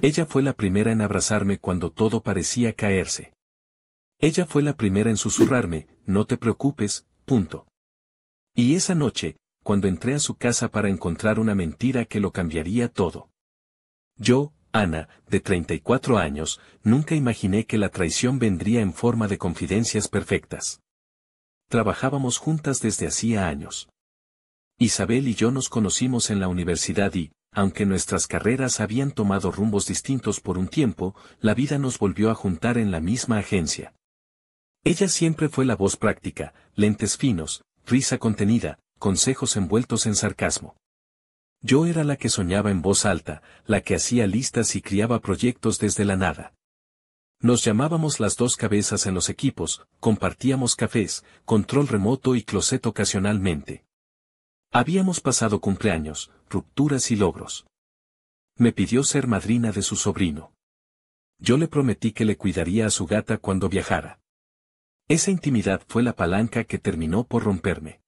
Ella fue la primera en abrazarme cuando todo parecía caerse. Ella fue la primera en susurrarme, no te preocupes, punto. Y esa noche, cuando entré a su casa para encontrar una mentira que lo cambiaría todo. Yo, Ana, de 34 años, nunca imaginé que la traición vendría en forma de confidencias perfectas. Trabajábamos juntas desde hacía años. Isabel y yo nos conocimos en la universidad y, aunque nuestras carreras habían tomado rumbos distintos por un tiempo, la vida nos volvió a juntar en la misma agencia. Ella siempre fue la voz práctica, lentes finos, risa contenida, consejos envueltos en sarcasmo. Yo era la que soñaba en voz alta, la que hacía listas y criaba proyectos desde la nada. Nos llamábamos las dos cabezas en los equipos, compartíamos cafés, control remoto y closet ocasionalmente. Habíamos pasado cumpleaños, rupturas y logros. Me pidió ser madrina de su sobrino. Yo le prometí que le cuidaría a su gata cuando viajara. Esa intimidad fue la palanca que terminó por romperme.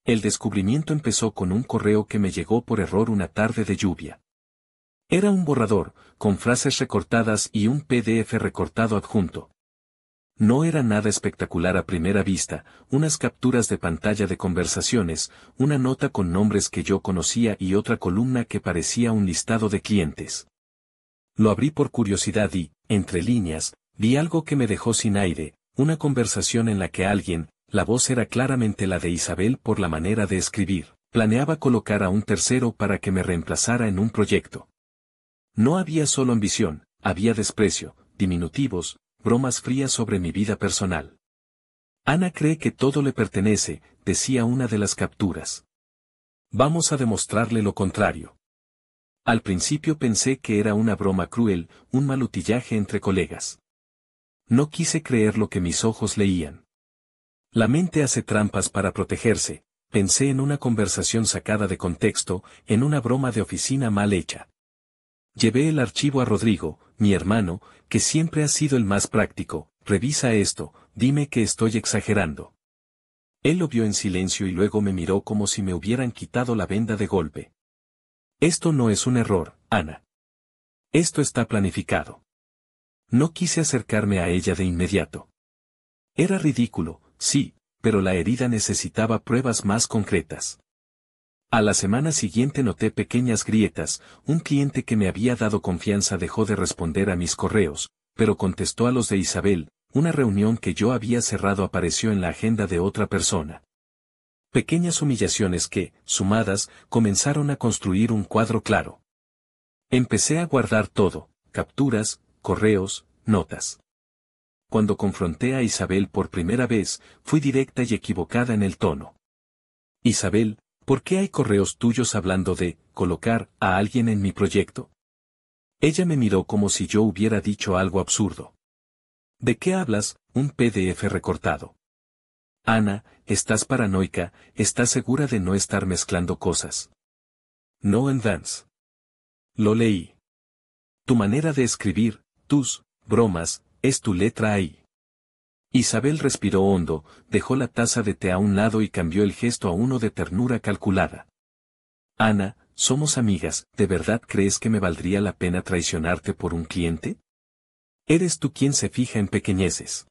El descubrimiento empezó con un correo que me llegó por error una tarde de lluvia. Era un borrador, con frases recortadas y un PDF recortado adjunto. No era nada espectacular a primera vista, unas capturas de pantalla de conversaciones, una nota con nombres que yo conocía y otra columna que parecía un listado de clientes. Lo abrí por curiosidad y, entre líneas, vi algo que me dejó sin aire, una conversación en la que alguien, la voz era claramente la de Isabel por la manera de escribir, planeaba colocar a un tercero para que me reemplazara en un proyecto. No había solo ambición, había desprecio, diminutivos, bromas frías sobre mi vida personal. Ana cree que todo le pertenece, decía una de las capturas. Vamos a demostrarle lo contrario. Al principio pensé que era una broma cruel, un malutillaje entre colegas. No quise creer lo que mis ojos leían. La mente hace trampas para protegerse, pensé en una conversación sacada de contexto, en una broma de oficina mal hecha. Llevé el archivo a Rodrigo, mi hermano, que siempre ha sido el más práctico, revisa esto, dime que estoy exagerando. Él lo vio en silencio y luego me miró como si me hubieran quitado la venda de golpe. Esto no es un error, Ana. Esto está planificado. No quise acercarme a ella de inmediato. Era ridículo, sí, pero la herida necesitaba pruebas más concretas. A la semana siguiente noté pequeñas grietas, un cliente que me había dado confianza dejó de responder a mis correos, pero contestó a los de Isabel, una reunión que yo había cerrado apareció en la agenda de otra persona. Pequeñas humillaciones que, sumadas, comenzaron a construir un cuadro claro. Empecé a guardar todo, capturas, correos, notas. Cuando confronté a Isabel por primera vez, fui directa y equivocada en el tono. Isabel, ¿por qué hay correos tuyos hablando de colocar a alguien en mi proyecto? Ella me miró como si yo hubiera dicho algo absurdo. ¿De qué hablas? Un PDF recortado. Ana, estás paranoica, ¿estás segura de no estar mezclando cosas? No en Dance. Lo leí. Tu manera de escribir, tus bromas, es tu letra ahí. Isabel respiró hondo, dejó la taza de té a un lado y cambió el gesto a uno de ternura calculada. Ana, somos amigas, ¿de verdad crees que me valdría la pena traicionarte por un cliente? Eres tú quien se fija en pequeñeces.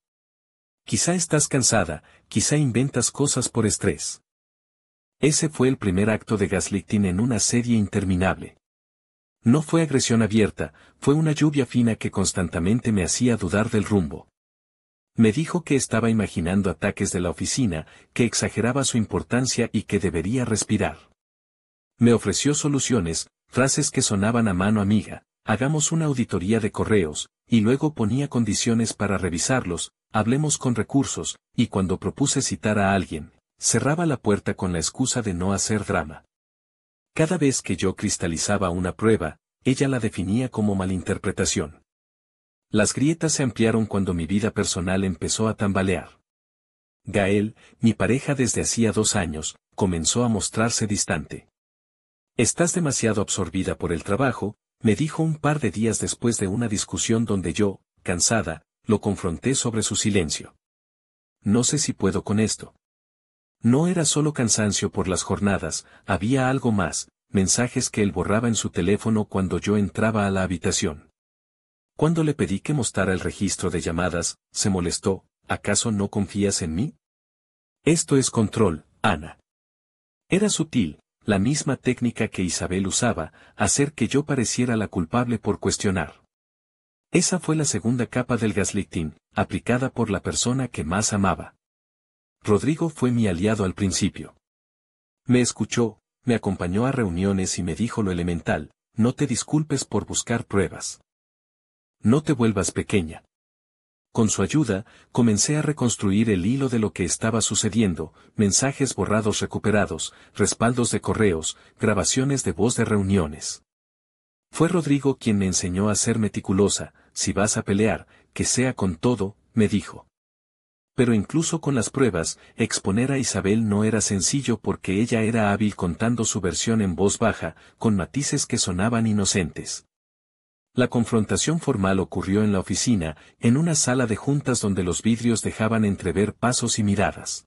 Quizá estás cansada, quizá inventas cosas por estrés. Ese fue el primer acto de gaslighting en una serie interminable. No fue agresión abierta, fue una lluvia fina que constantemente me hacía dudar del rumbo. Me dijo que estaba imaginando ataques de la oficina, que exageraba su importancia y que debería respirar. Me ofreció soluciones, frases que sonaban a mano amiga, hagamos una auditoría de correos, y luego ponía condiciones para revisarlos, hablemos con recursos, y cuando propuse citar a alguien, cerraba la puerta con la excusa de no hacer drama. Cada vez que yo cristalizaba una prueba, ella la definía como malinterpretación. Las grietas se ampliaron cuando mi vida personal empezó a tambalear. Gael, mi pareja desde hacía 2 años, comenzó a mostrarse distante. Estás demasiado absorbida por el trabajo, me dijo un par de días después de una discusión donde yo, cansada, lo confronté sobre su silencio. No sé si puedo con esto. No era solo cansancio por las jornadas, había algo más, mensajes que él borraba en su teléfono cuando yo entraba a la habitación. Cuando le pedí que mostrara el registro de llamadas, se molestó. ¿Acaso no confías en mí? Esto es control, Ana. Era sutil, la misma técnica que Isabel usaba, hacer que yo pareciera la culpable por cuestionar. Esa fue la segunda capa del gaslighting, aplicada por la persona que más amaba. Rodrigo fue mi aliado al principio. Me escuchó, me acompañó a reuniones y me dijo lo elemental: no te disculpes por buscar pruebas. No te vuelvas pequeña. Con su ayuda, comencé a reconstruir el hilo de lo que estaba sucediendo: mensajes borrados recuperados, respaldos de correos, grabaciones de voz de reuniones. Fue Rodrigo quien me enseñó a ser meticulosa. Si vas a pelear, que sea con todo, me dijo. Pero incluso con las pruebas, exponer a Isabel no era sencillo porque ella era hábil contando su versión en voz baja, con matices que sonaban inocentes. La confrontación formal ocurrió en la oficina, en una sala de juntas donde los vidrios dejaban entrever pasos y miradas.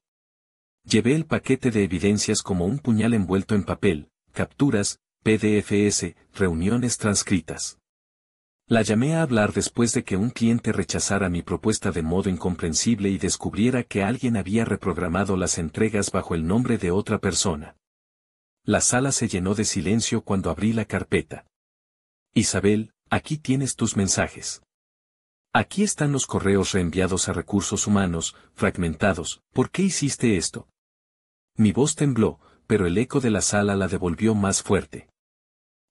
Llevé el paquete de evidencias como un puñal envuelto en papel: capturas, PDFs, reuniones transcritas. La llamé a hablar después de que un cliente rechazara mi propuesta de modo incomprensible y descubriera que alguien había reprogramado las entregas bajo el nombre de otra persona. La sala se llenó de silencio cuando abrí la carpeta. Isabel, aquí tienes tus mensajes. Aquí están los correos reenviados a recursos humanos, fragmentados. ¿Por qué hiciste esto? Mi voz tembló, pero el eco de la sala la devolvió más fuerte.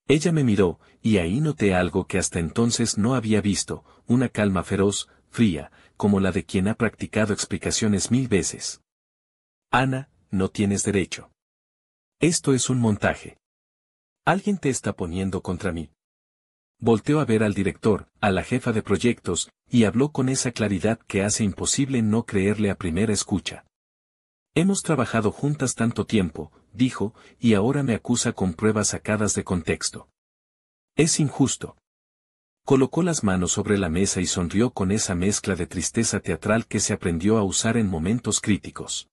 Ella me miró, y ahí noté algo que hasta entonces no había visto: una calma feroz, fría, como la de quien ha practicado explicaciones 1000 veces. Ana, no tienes derecho. Esto es un montaje. Alguien te está poniendo contra mí. Volteó a ver al director, a la jefa de proyectos, y habló con esa claridad que hace imposible no creerle a primera escucha. Hemos trabajado juntas tanto tiempo, dijo, y ahora me acusa con pruebas sacadas de contexto. Es injusto. Colocó las manos sobre la mesa y sonrió con esa mezcla de tristeza teatral que se aprendió a usar en momentos críticos.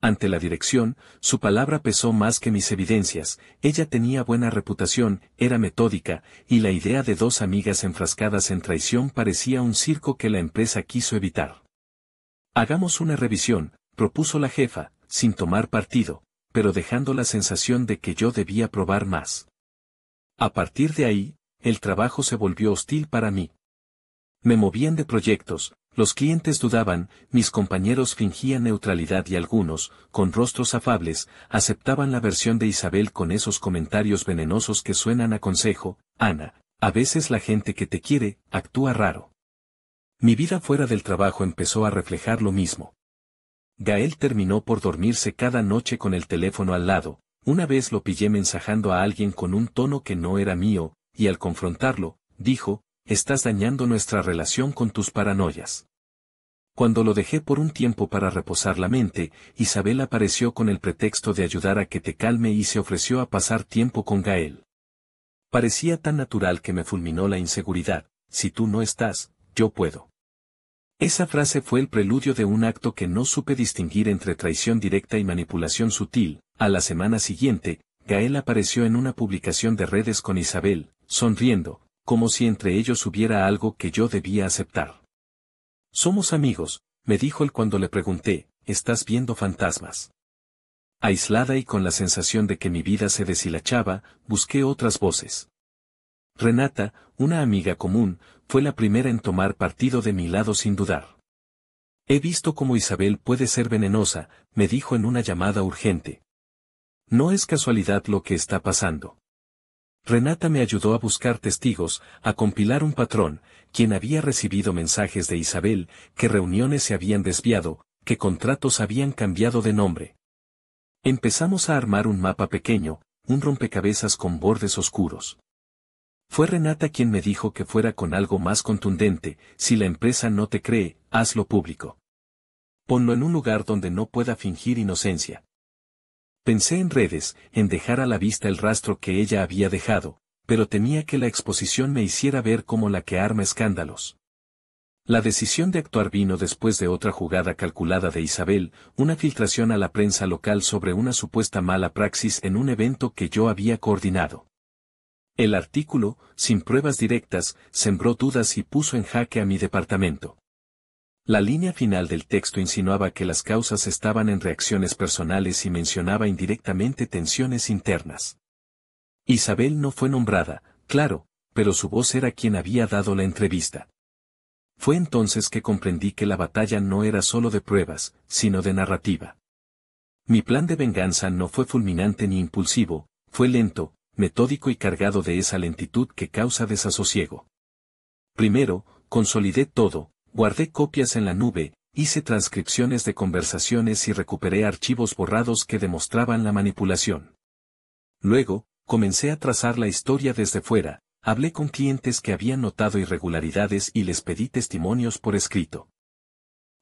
Ante la dirección, su palabra pesó más que mis evidencias. Ella tenía buena reputación, era metódica, y la idea de dos amigas enfrascadas en traición parecía un circo que la empresa quiso evitar. Hagamos una revisión, propuso la jefa, sin tomar partido, pero dejando la sensación de que yo debía probar más. A partir de ahí, el trabajo se volvió hostil para mí. Me movían de proyectos, los clientes dudaban, mis compañeros fingían neutralidad y algunos, con rostros afables, aceptaban la versión de Isabel con esos comentarios venenosos que suenan a consejo: Ana, a veces la gente que te quiere, actúa raro. Mi vida fuera del trabajo empezó a reflejar lo mismo. Gael terminó por dormirse cada noche con el teléfono al lado. Una vez lo pillé mensajando a alguien con un tono que no era mío, y al confrontarlo, dijo: estás dañando nuestra relación con tus paranoias. Cuando lo dejé por un tiempo para reposar la mente, Isabel apareció con el pretexto de ayudar a que te calme y se ofreció a pasar tiempo con Gael. Parecía tan natural que me fulminó la inseguridad: si tú no estás, yo puedo. Esa frase fue el preludio de un acto que no supe distinguir entre traición directa y manipulación sutil. A la semana siguiente, Gael apareció en una publicación de redes con Isabel, sonriendo, como si entre ellos hubiera algo que yo debía aceptar. Somos amigos, me dijo él cuando le pregunté: ¿estás viendo fantasmas? Aislada y con la sensación de que mi vida se deshilachaba, busqué otras voces. Renata, una amiga común, fue la primera en tomar partido de mi lado sin dudar. He visto cómo Isabel puede ser venenosa, me dijo en una llamada urgente. No es casualidad lo que está pasando. Renata me ayudó a buscar testigos, a compilar un patrón: quien había recibido mensajes de Isabel, qué reuniones se habían desviado, qué contratos habían cambiado de nombre. Empezamos a armar un mapa pequeño, un rompecabezas con bordes oscuros. Fue Renata quien me dijo que fuera con algo más contundente: si la empresa no te cree, hazlo público. Ponlo en un lugar donde no pueda fingir inocencia. Pensé en redes, en dejar a la vista el rastro que ella había dejado, pero temía que la exposición me hiciera ver como la que arma escándalos. La decisión de actuar vino después de otra jugada calculada de Isabel, una filtración a la prensa local sobre una supuesta mala praxis en un evento que yo había coordinado. El artículo, sin pruebas directas, sembró dudas y puso en jaque a mi departamento. La línea final del texto insinuaba que las causas estaban en reacciones personales y mencionaba indirectamente tensiones internas. Isabel no fue nombrada, claro, pero su voz era quien había dado la entrevista. Fue entonces que comprendí que la batalla no era solo de pruebas, sino de narrativa. Mi plan de venganza no fue fulminante ni impulsivo, fue lento, metódico y cargado de esa lentitud que causa desasosiego. Primero, consolidé todo, guardé copias en la nube, hice transcripciones de conversaciones y recuperé archivos borrados que demostraban la manipulación. Luego, comencé a trazar la historia desde fuera, hablé con clientes que habían notado irregularidades y les pedí testimonios por escrito.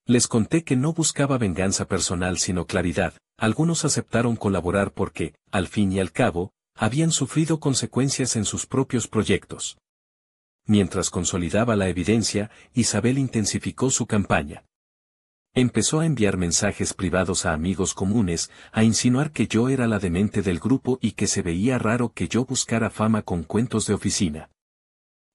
Les conté que no buscaba venganza personal sino claridad, algunos aceptaron colaborar porque, al fin y al cabo, habían sufrido consecuencias en sus propios proyectos. Mientras consolidaba la evidencia, Isabel intensificó su campaña. Empezó a enviar mensajes privados a amigos comunes, a insinuar que yo era la demente del grupo y que se veía raro que yo buscara fama con cuentos de oficina.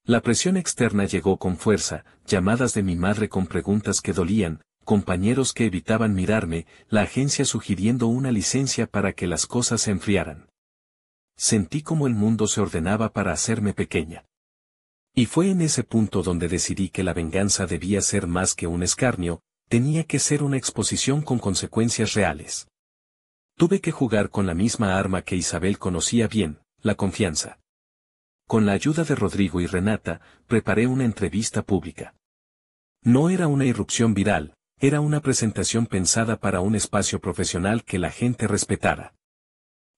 La presión externa llegó con fuerza, llamadas de mi madre con preguntas que dolían, compañeros que evitaban mirarme, la agencia sugiriendo una licencia para que las cosas se enfriaran. Sentí como el mundo se ordenaba para hacerme pequeña. Y fue en ese punto donde decidí que la venganza debía ser más que un escarnio, tenía que ser una exposición con consecuencias reales. Tuve que jugar con la misma arma que Isabel conocía bien, la confianza. Con la ayuda de Rodrigo y Renata, preparé una entrevista pública. No era una irrupción viral, era una presentación pensada para un espacio profesional que la gente respetara.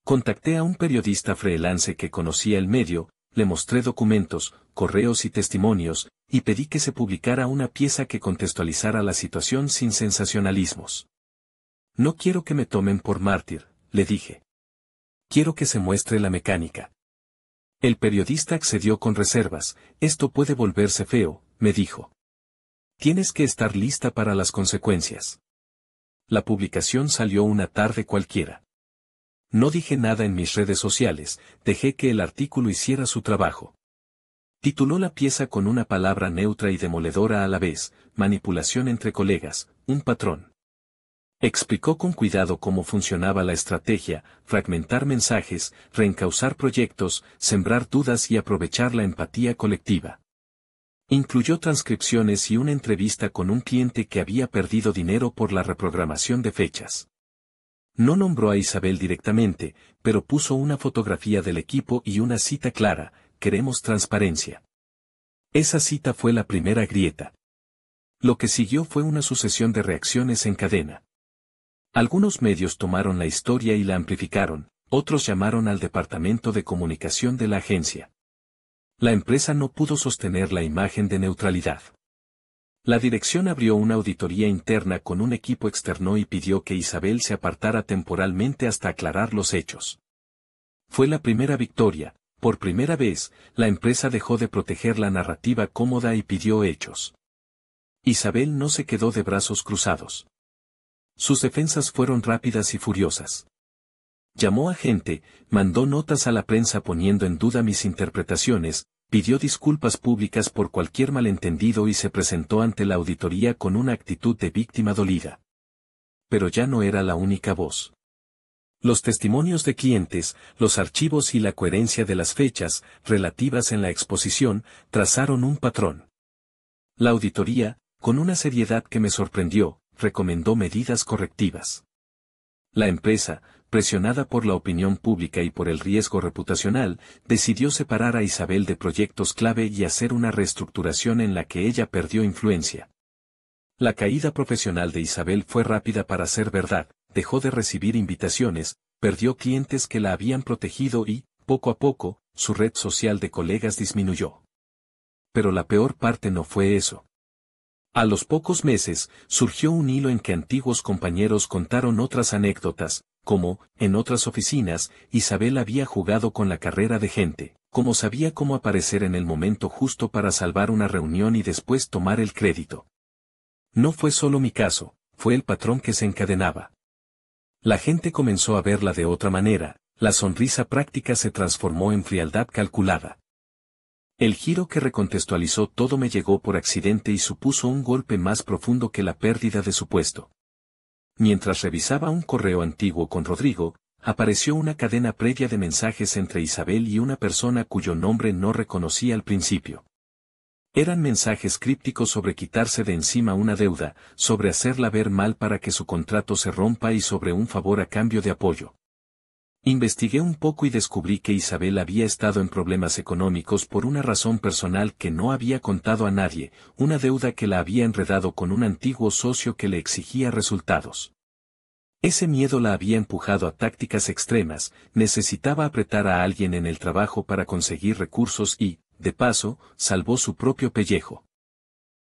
Contacté a un periodista freelance que conocía el medio, le mostré documentos, correos y testimonios, y pedí que se publicara una pieza que contextualizara la situación sin sensacionalismos. No quiero que me tomen por mártir, le dije. Quiero que se muestre la mecánica. El periodista accedió con reservas, esto puede volverse feo, me dijo. Tienes que estar lista para las consecuencias. La publicación salió una tarde cualquiera. No dije nada en mis redes sociales, dejé que el artículo hiciera su trabajo. Tituló la pieza con una palabra neutra y demoledora a la vez, manipulación entre colegas, un patrón. Explicó con cuidado cómo funcionaba la estrategia, fragmentar mensajes, reencauzar proyectos, sembrar dudas y aprovechar la empatía colectiva. Incluyó transcripciones y una entrevista con un cliente que había perdido dinero por la reprogramación de fechas. No nombró a Isabel directamente, pero puso una fotografía del equipo y una cita clara: queremos transparencia. Esa cita fue la primera grieta. Lo que siguió fue una sucesión de reacciones en cadena. Algunos medios tomaron la historia y la amplificaron, otros llamaron al departamento de comunicación de la agencia. La empresa no pudo sostener la imagen de neutralidad. La dirección abrió una auditoría interna con un equipo externo y pidió que Isabel se apartara temporalmente hasta aclarar los hechos. Fue la primera victoria, por primera vez, la empresa dejó de proteger la narrativa cómoda y pidió hechos. Isabel no se quedó de brazos cruzados. Sus defensas fueron rápidas y furiosas. Llamó a gente, mandó notas a la prensa poniendo en duda mis interpretaciones, pidió disculpas públicas por cualquier malentendido y se presentó ante la auditoría con una actitud de víctima dolida. Pero ya no era la única voz. Los testimonios de clientes, los archivos y la coherencia de las fechas, relativas en la exposición, trazaron un patrón. La auditoría, con una seriedad que me sorprendió, recomendó medidas correctivas. La empresa, presionada por la opinión pública y por el riesgo reputacional, decidió separar a Isabel de proyectos clave y hacer una reestructuración en la que ella perdió influencia. La caída profesional de Isabel fue rápida para ser verdad, dejó de recibir invitaciones, perdió clientes que la habían protegido y, poco a poco, su red social de colegas disminuyó. Pero la peor parte no fue eso. A los pocos meses, surgió un hilo en que antiguos compañeros contaron otras anécdotas, como, en otras oficinas, Isabel había jugado con la carrera de gente, como sabía cómo aparecer en el momento justo para salvar una reunión y después tomar el crédito. No fue solo mi caso, fue el patrón que se encadenaba. La gente comenzó a verla de otra manera, la sonrisa práctica se transformó en frialdad calculada. El giro que recontextualizó todo me llegó por accidente y supuso un golpe más profundo que la pérdida de su puesto. Mientras revisaba un correo antiguo con Rodrigo, apareció una cadena previa de mensajes entre Isabel y una persona cuyo nombre no reconocí al principio. Eran mensajes crípticos sobre quitarse de encima una deuda, sobre hacerla ver mal para que su contrato se rompa y sobre un favor a cambio de apoyo. Investigué un poco y descubrí que Isabel había estado en problemas económicos por una razón personal que no había contado a nadie, una deuda que la había enredado con un antiguo socio que le exigía resultados. Ese miedo la había empujado a tácticas extremas, necesitaba apretar a alguien en el trabajo para conseguir recursos y, de paso, salvó su propio pellejo.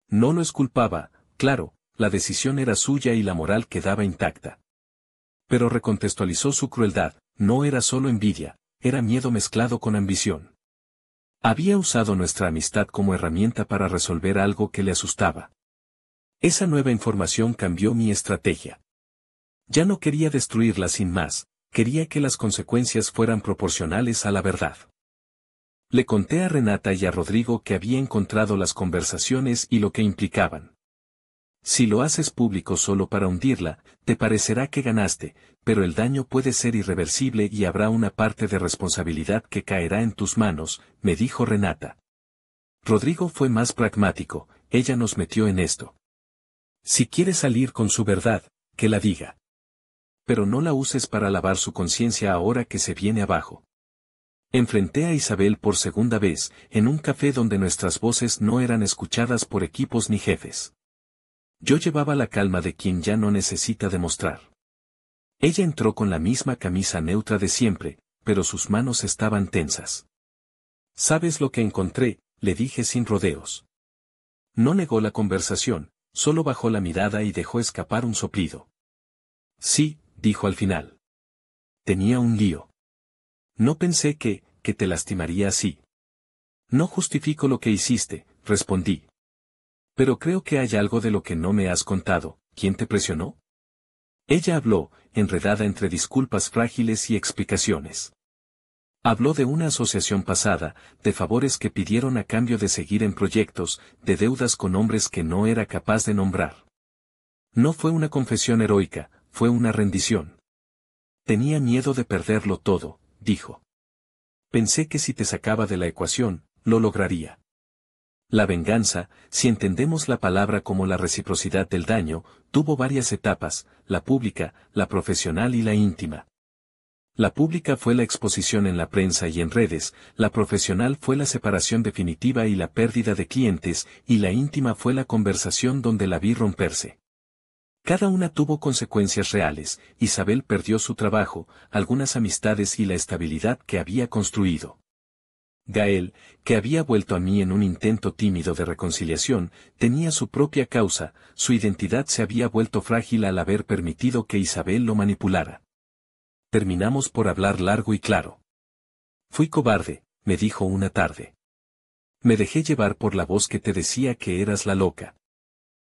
No lo exculpaba, claro, la decisión era suya y la moral quedaba intacta. Pero recontextualizó su crueldad, no era solo envidia, era miedo mezclado con ambición. Había usado nuestra amistad como herramienta para resolver algo que le asustaba. Esa nueva información cambió mi estrategia. Ya no quería destruirla sin más, quería que las consecuencias fueran proporcionales a la verdad. Le conté a Renata y a Rodrigo que había encontrado las conversaciones y lo que implicaban. Si lo haces público solo para hundirla, te parecerá que ganaste, pero el daño puede ser irreversible y habrá una parte de responsabilidad que caerá en tus manos, me dijo Renata. Rodrigo fue más pragmático, ella nos metió en esto. Si quiere salir con su verdad, que la diga. Pero no la uses para lavar su conciencia ahora que se viene abajo. Enfrenté a Isabel por segunda vez, en un café donde nuestras voces no eran escuchadas por equipos ni jefes. Yo llevaba la calma de quien ya no necesita demostrar. Ella entró con la misma camisa neutra de siempre, pero sus manos estaban tensas. ¿Sabes lo que encontré?, le dije sin rodeos. No negó la conversación, solo bajó la mirada y dejó escapar un soplido. Sí, dijo al final. Tenía un lío. No pensé que te lastimaría así. No justifico lo que hiciste, respondí. Pero creo que hay algo de lo que no me has contado. ¿Quién te presionó? Ella habló, enredada entre disculpas frágiles y explicaciones. Habló de una asociación pasada, de favores que pidieron a cambio de seguir en proyectos, de deudas con hombres que no era capaz de nombrar. No fue una confesión heroica, fue una rendición. Tenía miedo de perderlo todo, dijo. Pensé que si te sacaba de la ecuación, lo lograría. La venganza, si entendemos la palabra como la reciprocidad del daño, tuvo varias etapas, la pública, la profesional y la íntima. La pública fue la exposición en la prensa y en redes, la profesional fue la separación definitiva y la pérdida de clientes, y la íntima fue la conversación donde la vi romperse. Cada una tuvo consecuencias reales, Isabel perdió su trabajo, algunas amistades y la estabilidad que había construido. Gael, que había vuelto a mí en un intento tímido de reconciliación, tenía su propia causa, su identidad se había vuelto frágil al haber permitido que Isabel lo manipulara. Terminamos por hablar largo y claro. Fui cobarde, me dijo una tarde. Me dejé llevar por la voz que te decía que eras la loca.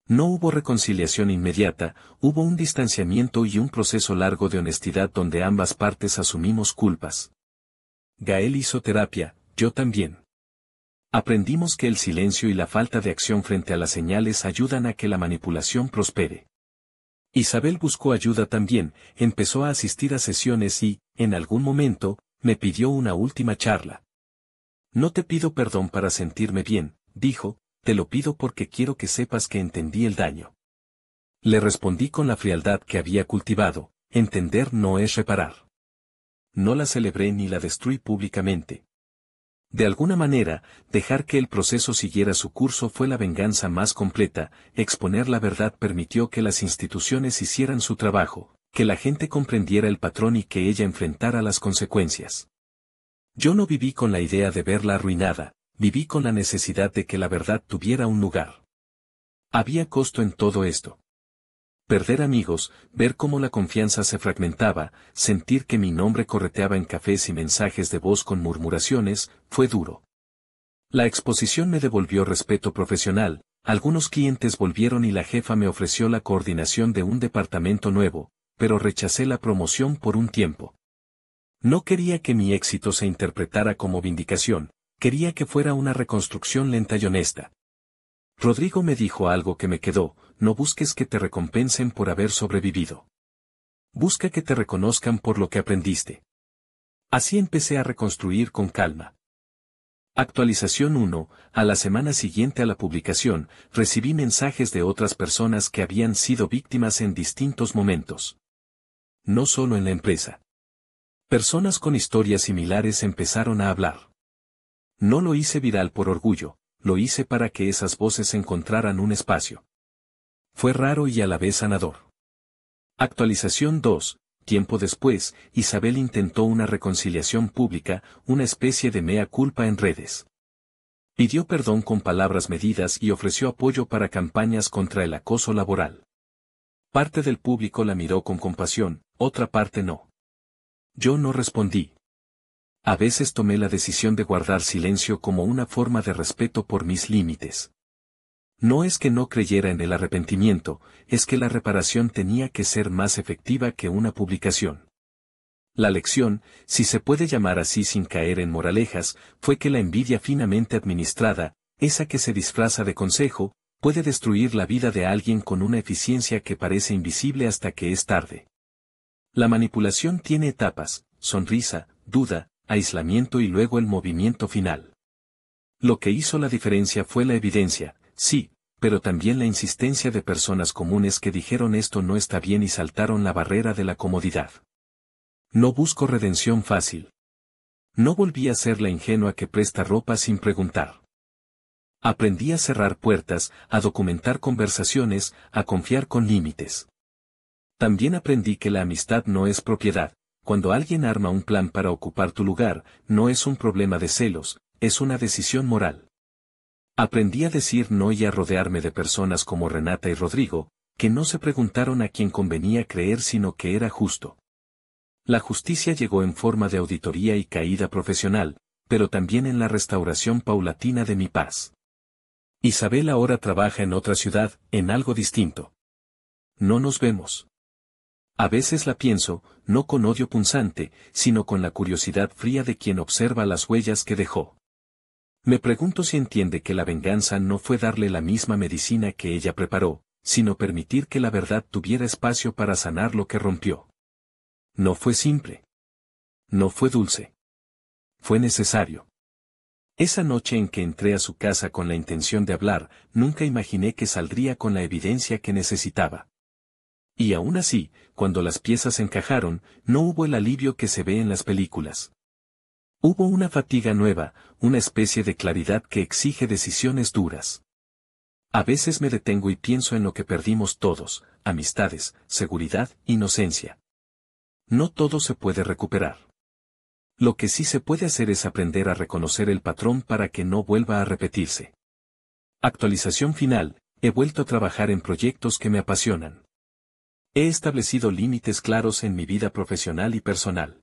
No hubo reconciliación inmediata, hubo un distanciamiento y un proceso largo de honestidad donde ambas partes asumimos culpas. Gael hizo terapia, yo también. Aprendimos que el silencio y la falta de acción frente a las señales ayudan a que la manipulación prospere. Isabel buscó ayuda también, empezó a asistir a sesiones y, en algún momento, me pidió una última charla. No te pido perdón para sentirme bien, dijo, te lo pido porque quiero que sepas que entendí el daño. Le respondí con la frialdad que había cultivado, entender no es reparar. No la celebré ni la destruí públicamente. De alguna manera, dejar que el proceso siguiera su curso fue la venganza más completa, exponer la verdad permitió que las instituciones hicieran su trabajo, que la gente comprendiera el patrón y que ella enfrentara las consecuencias. Yo no viví con la idea de verla arruinada, viví con la necesidad de que la verdad tuviera un lugar. Había costo en todo esto. Perder amigos, ver cómo la confianza se fragmentaba, sentir que mi nombre correteaba en cafés y mensajes de voz con murmuraciones, fue duro. La exposición me devolvió respeto profesional, algunos clientes volvieron y la jefa me ofreció la coordinación de un departamento nuevo, pero rechacé la promoción por un tiempo. No quería que mi éxito se interpretara como vindicación, quería que fuera una reconstrucción lenta y honesta. Rodrigo me dijo algo que me quedó: no busques que te recompensen por haber sobrevivido. Busca que te reconozcan por lo que aprendiste. Así empecé a reconstruir con calma. Actualización 1. A la semana siguiente a la publicación, recibí mensajes de otras personas que habían sido víctimas en distintos momentos. No solo en la empresa. Personas con historias similares empezaron a hablar. No lo hice viral por orgullo, lo hice para que esas voces encontraran un espacio. Fue raro y a la vez sanador. Actualización 2. Tiempo después, Isabel intentó una reconciliación pública, una especie de mea culpa en redes. Pidió perdón con palabras medidas y ofreció apoyo para campañas contra el acoso laboral. Parte del público la miró con compasión, otra parte no. Yo no respondí. A veces tomé la decisión de guardar silencio como una forma de respeto por mis límites. No es que no creyera en el arrepentimiento, es que la reparación tenía que ser más efectiva que una publicación. La lección, si se puede llamar así sin caer en moralejas, fue que la envidia finamente administrada, esa que se disfraza de consejo, puede destruir la vida de alguien con una eficiencia que parece invisible hasta que es tarde. La manipulación tiene etapas: sonrisa, duda, aislamiento y luego el movimiento final. Lo que hizo la diferencia fue la evidencia, sí, pero también la insistencia de personas comunes que dijeron esto no está bien y saltaron la barrera de la comodidad. No busco redención fácil. No volví a ser la ingenua que presta ropa sin preguntar. Aprendí a cerrar puertas, a documentar conversaciones, a confiar con límites. También aprendí que la amistad no es propiedad. Cuando alguien arma un plan para ocupar tu lugar, no es un problema de celos, es una decisión moral. Aprendí a decir no y a rodearme de personas como Renata y Rodrigo, que no se preguntaron a quién convenía creer sino que era justo. La justicia llegó en forma de auditoría y caída profesional, pero también en la restauración paulatina de mi paz. Isabel ahora trabaja en otra ciudad, en algo distinto. No nos vemos. A veces la pienso, no con odio punzante, sino con la curiosidad fría de quien observa las huellas que dejó. Me pregunto si entiende que la venganza no fue darle la misma medicina que ella preparó, sino permitir que la verdad tuviera espacio para sanar lo que rompió. No fue simple. No fue dulce. Fue necesario. Esa noche en que entré a su casa con la intención de hablar, nunca imaginé que saldría con la evidencia que necesitaba. Y aún así, cuando las piezas encajaron, no hubo el alivio que se ve en las películas. Hubo una fatiga nueva, una especie de claridad que exige decisiones duras. A veces me detengo y pienso en lo que perdimos todos: amistades, seguridad, inocencia. No todo se puede recuperar. Lo que sí se puede hacer es aprender a reconocer el patrón para que no vuelva a repetirse. Actualización final: he vuelto a trabajar en proyectos que me apasionan. He establecido límites claros en mi vida profesional y personal.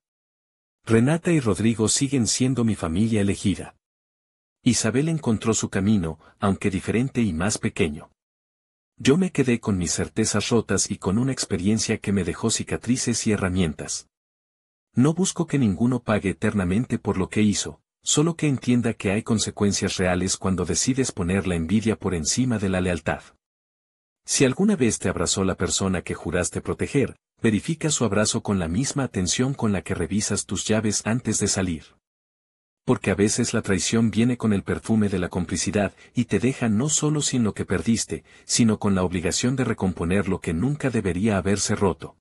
Renata y Rodrigo siguen siendo mi familia elegida. Isabel encontró su camino, aunque diferente y más pequeño. Yo me quedé con mis certezas rotas y con una experiencia que me dejó cicatrices y herramientas. No busco que ninguno pague eternamente por lo que hizo, solo que entienda que hay consecuencias reales cuando decides poner la envidia por encima de la lealtad. Si alguna vez te abrazó la persona que juraste proteger, verifica su abrazo con la misma atención con la que revisas tus llaves antes de salir. Porque a veces la traición viene con el perfume de la complicidad y te deja no solo sin lo que perdiste, sino con la obligación de recomponer lo que nunca debería haberse roto.